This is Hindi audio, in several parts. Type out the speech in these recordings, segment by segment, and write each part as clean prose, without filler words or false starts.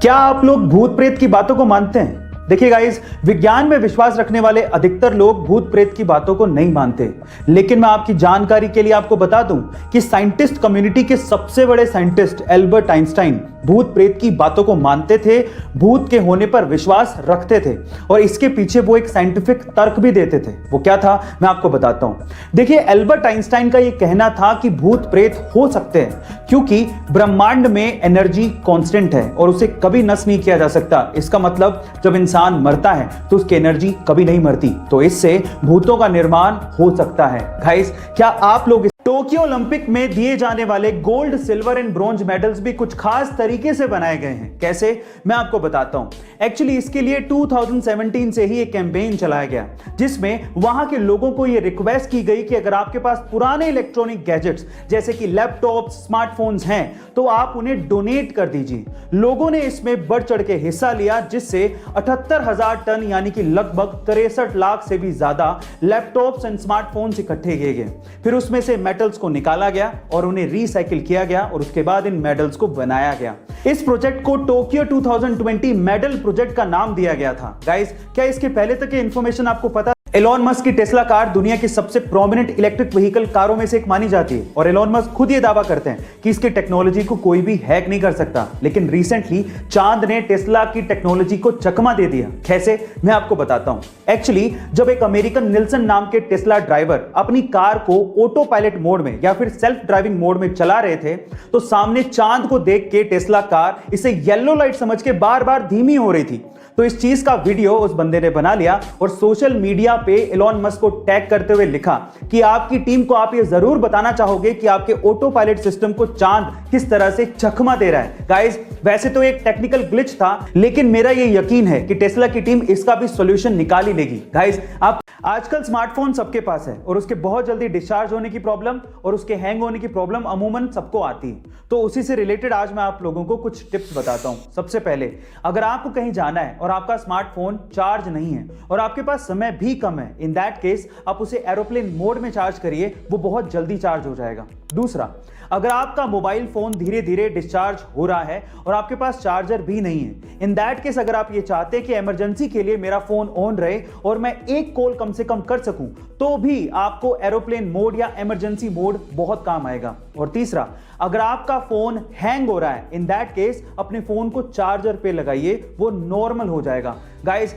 क्या आप लोग भूत प्रेत की बातों को मानते हैं? देखिए गाइस, विज्ञान में विश्वास रखने वाले अधिकतर लोग भूत प्रेत की बातों को नहीं मानते। लेकिन मैं आपकी जानकारी के लिए आपको बता दूं कि साइंटिस्ट कम्युनिटी के सबसे बड़े साइंटिस्ट एल्बर्ट आइंस्टाइन भूत प्रेत की बातों को मानते थे, भूत के होने पर विश्वास रखते थे और इसके पीछे वो एक साइंटिफिक तर्क भी देते थे। वो क्या था, मैं आपको बताता हूं। देखिए, एल्बर्ट आइंस्टाइन का ये कहना था कि भूत प्रेत हो सकते हैं क्योंकि ब्रह्मांड में एनर्जी कांस्टेंट है और उसे कभी नष्ट नहीं किया जा सकता। इसका मतलब जब इंसान मरता है तो उसकी एनर्जी कभी नहीं मरती, तो इससे भूतों का निर्माण हो सकता है। गाइस, क्या आप लोग टोक्यो ओलंपिक में दिए जाने वाले gold, silver and bronze medals भी कुछ खास तरीके से बनाए गए हैं? कैसे, मैं आपको बताता हूं। एक्चुअली इसके लिए 2017 से ही एक कैंपेन चलाया गया जिसमें वहां के लोगों को यह रिक्वेस्ट की गई कि अगर आपके पास पुराने इलेक्ट्रॉनिक गैजेट्स जैसे कि लैपटॉप, स्मार्टफोन्स हैं तो आप उन्हें डोनेट कर दीजिए। लोगों ने इसमें बढ़ चढ़ के हिस्सा लिया जिससे 78,000 टन यानी कि लगभग 63 लाख से भी ज्यादा लैपटॉप्स एंड स्मार्टफोन्स इकट्ठे किए गए। फिर उसमें से मेटल्स को निकाला गया और उन्हें रिसाइकिल किया गया और उसके बाद इन मेडल्स को बनाया गया। इस प्रोजेक्ट को टोक्यो 2020 मेडल प्रोजेक्ट का नाम दिया गया था। गाइस, क्या इसके पहले तक ये इंफॉर्मेशन आपको पता? एलोन मस्क की टेस्ला कार दुनिया की सबसे प्रोमिनेंट इलेक्ट्रिक व्हीकल कारों में से एक मानी जाती है और एलोन मस्क खुद ये दावा करते हैं कि इसकी टेक्नोलॉजी को कोई भी हैक नहीं कर सकता। लेकिन रिसेंटली चांद ने टेस्ला की टेक्नोलॉजी को चकमा दे दिया। कैसे, मैं आपको बताता हूं। एक्चुअली जब एक अमेरिकन निल्सन नाम के टेस्ला ड्राइवर अपनी कार को ऑटो पायलट मोड में या फिर सेल्फ ड्राइविंग मोड में चला रहे थे तो सामने चांद को देख के टेस्ला कार इसे येलो लाइट समझ के बार बार धीमी हो रही थी। तो इस चीज का वीडियो उस बंदे ने बना लिया और सोशल मीडिया पे एलोन मस्क को टैग करते हुए लिखा कि आपकी टीम को आप ये जरूर बताना चाहोगे कि आपके ऑटो पायलट सिस्टम को चांद किस तरह से चकमा दे रहा है। गाइस, वैसे तो एक टेक्निकल ग्लिच था लेकिन मेरा ये यकीन है कि टेस्ला की टीम इसका भी सॉल्यूशन निकाल ही लेगी। गाइस, आप आजकल स्मार्टफोन सबके पास है और उसके बहुत जल्दी डिस्चार्ज होने की प्रॉब्लम और उसके हैंग होने की प्रॉब्लम अमूमन सबको आती है। तो उसी से रिलेटेड आज मैं आप लोगों को कुछ टिप्स बताता हूं। सबसे पहले, अगर आपको कहीं जाना है और आपका स्मार्टफोन चार्ज नहीं है और आपके पास समय भी कम है, इन दैट केस आप उसे एरोप्लेन मोड में चार्ज करिए, वो बहुत जल्दी चार्ज हो जाएगा। दूसरा, अगर आपका मोबाइल फोन धीरे धीरे डिस्चार्ज हो रहा है और आपके पास चार्जर भी नहीं है, इन दैट केस अगर आप ये चाहते हैं कि इमरजेंसी के लिए मेरा फोन ऑन रहे और मैं एक कॉल कम से कम कर सकूं, तो भी आपको एरोप्लेन मोड या इमरजेंसी मोड बहुत काम आएगा। और तीसरा, अगर आपका फोन हैंग हो रहा है, इन दैट केस अपने फोन को चार्जर पे लगाइए, वो नॉर्मल हो जाएगा। गाइस,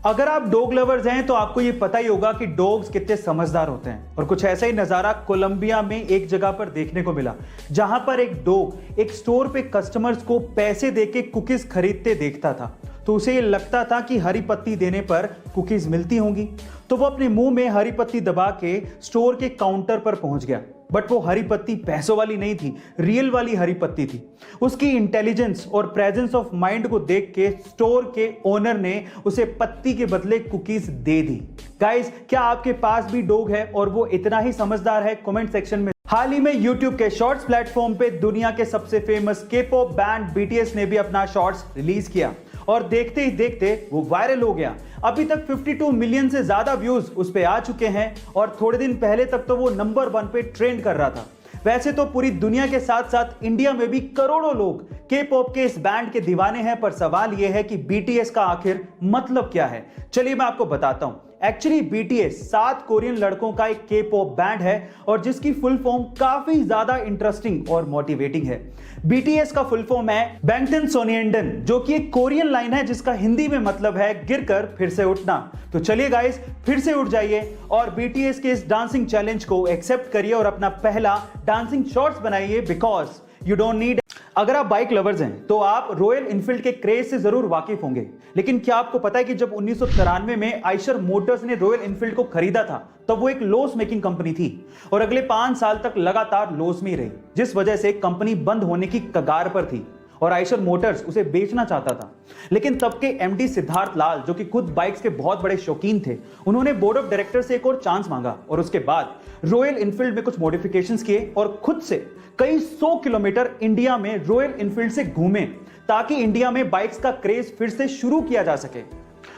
अगर आप डॉग लवर्स हैं तो आपको ये पता ही होगा कि डॉग्स कितने समझदार होते हैं और कुछ ऐसा ही नजारा कोलंबिया में एक जगह पर देखने को मिला जहां पर एक डॉग एक स्टोर पे कस्टमर्स को पैसे देके कुकीज खरीदते देखता था। तो उसे ये लगता था कि हरी पत्ती देने पर कुकीज मिलती होंगी, तो वो अपने मुंह में हरी पत्ती दबा के स्टोर के काउंटर पर पहुंच गया। बट वो हरी पत्ती पैसों वाली नहीं थी, रियल वाली हरी पत्ती थी। उसकी इंटेलिजेंस और प्रेजेंस ऑफ माइंड को देख के स्टोर के ओनर ने उसे पत्ती के बदले कुकीज दे दी। गाइस, क्या आपके पास भी डॉग है और वो इतना ही समझदार है? कमेंट सेक्शन में। हाल ही में YouTube के शॉर्ट्स प्लेटफॉर्म पे दुनिया के सबसे फेमस के-पॉप बैंड BTS ने भी अपना शॉर्ट्स रिलीज किया और देखते ही देखते वो वायरल हो गया। अभी तक 52 मिलियन से ज्यादा व्यूज उस पे आ चुके हैं और थोड़े दिन पहले तक तो वो नंबर 1 पे ट्रेंड कर रहा था। वैसे तो पूरी दुनिया के साथ साथ इंडिया में भी करोड़ों लोग के-पॉप के इस बैंड के दीवाने हैं, पर सवाल यह है कि BTS का आखिर मतलब क्या है? चलिए मैं आपको बताता हूं। एक्चुअली BTS 7 कोरियन लड़कों का एक के-पॉप बैंड है और जिसकी फुल फॉर्म काफी ज्यादा इंटरेस्टिंग और मोटिवेटिंग है। BTS का फुल फॉर्म है बैंगटन सोनिएंडन, जो कि एक कोरियन लाइन है जिसका हिंदी में मतलब है गिरकर फिर से उठना। तो चलिए गाइस, फिर से उठ जाइए और BTS के इस डांसिंग चैलेंज को एक्सेप्ट करिए और अपना पहला डांसिंग शॉर्ट्स बनाइए, बिकॉज यू डोंट नीड। अगर आप बाइक लवर्स हैं तो आप रॉयल इनफील्ड के क्रेज से जरूर वाकिफ होंगे, लेकिन क्या आपको पता है कि जब 1993 में आइशर मोटर्स ने रॉयल इनफील्ड को खरीदा था तब वो एक लॉस मेकिंग कंपनी थी और अगले 5 साल तक लगातार लॉस में ही रही, जिस वजह से कंपनी बंद होने की कगार पर थी और आइशर मोटर्स उसे बेचना चाहता था। लेकिन तब के MD सिद्धार्थ लाल, जो कि खुद बाइक्स के बहुत बड़े शौकीन थे, उन्होंने बोर्ड ऑफ डायरेक्टर से एक और चांस मांगा और उसके बाद रॉयल इनफील्ड में कुछ मॉडिफिकेशंस किए और खुद से कई 100 किलोमीटर इंडिया में रॉयल इनफील्ड से घूमे ताकि इंडिया में बाइक्स का क्रेज फिर से शुरू किया जा सके।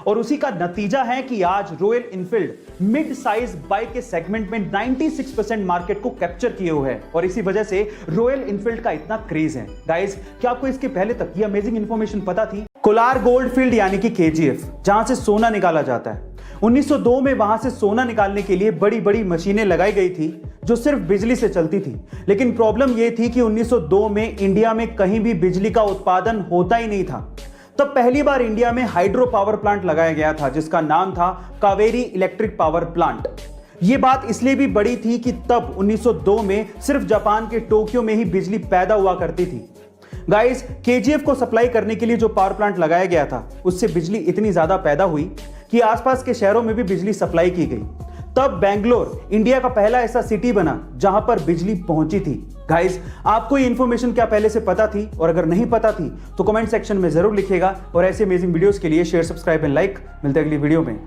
और उसी का नतीजा है कि आज royal Enfield mid size bike के सेगमेंट में 96% मार्केट को कैप्चर किए हुए है और इसी वजह से रॉयल इनफील्ड का इतना क्रेज है। गाइस, क्या आपको इसके पहले तक ये अमेजिंग इंफॉर्मेशन पता थी? कोलार गोल्ड फील्ड यानी कि केजीएफ, जहां से सोना निकाला जाता है, 1902 में वहां से सोना निकालने के लिए बड़ी बड़ी मशीनें लगाई गई थी जो सिर्फ बिजली से चलती थी। लेकिन प्रॉब्लम यह थी कि 1902 में इंडिया में कहीं भी बिजली का उत्पादन होता ही नहीं था। तब पहली बार इंडिया में हाइड्रो पावर प्लांट लगाया गया था जिसका नाम था कावेरी इलेक्ट्रिक पावर प्लांट। यह बात इसलिए भी बड़ी थी कि तब 1902 में सिर्फ जापान के टोक्यो में ही बिजली पैदा हुआ करती थी। गाइस, केजीएफ को सप्लाई करने के लिए जो पावर प्लांट लगाया गया था उससे बिजली इतनी ज्यादा पैदा हुई कि आसपास के शहरों में भी बिजली सप्लाई की गई। तब बेंगलोर इंडिया का पहला ऐसा सिटी बना जहां पर बिजली पहुंची थी। गाइस, आपको ये इंफॉर्मेशन क्या पहले से पता थी? और अगर नहीं पता थी तो कमेंट सेक्शन में जरूर लिखिएगा और ऐसे अमेजिंग वीडियोस के लिए शेयर, सब्सक्राइब एंड लाइक। मिलते हैं अगली वीडियो में।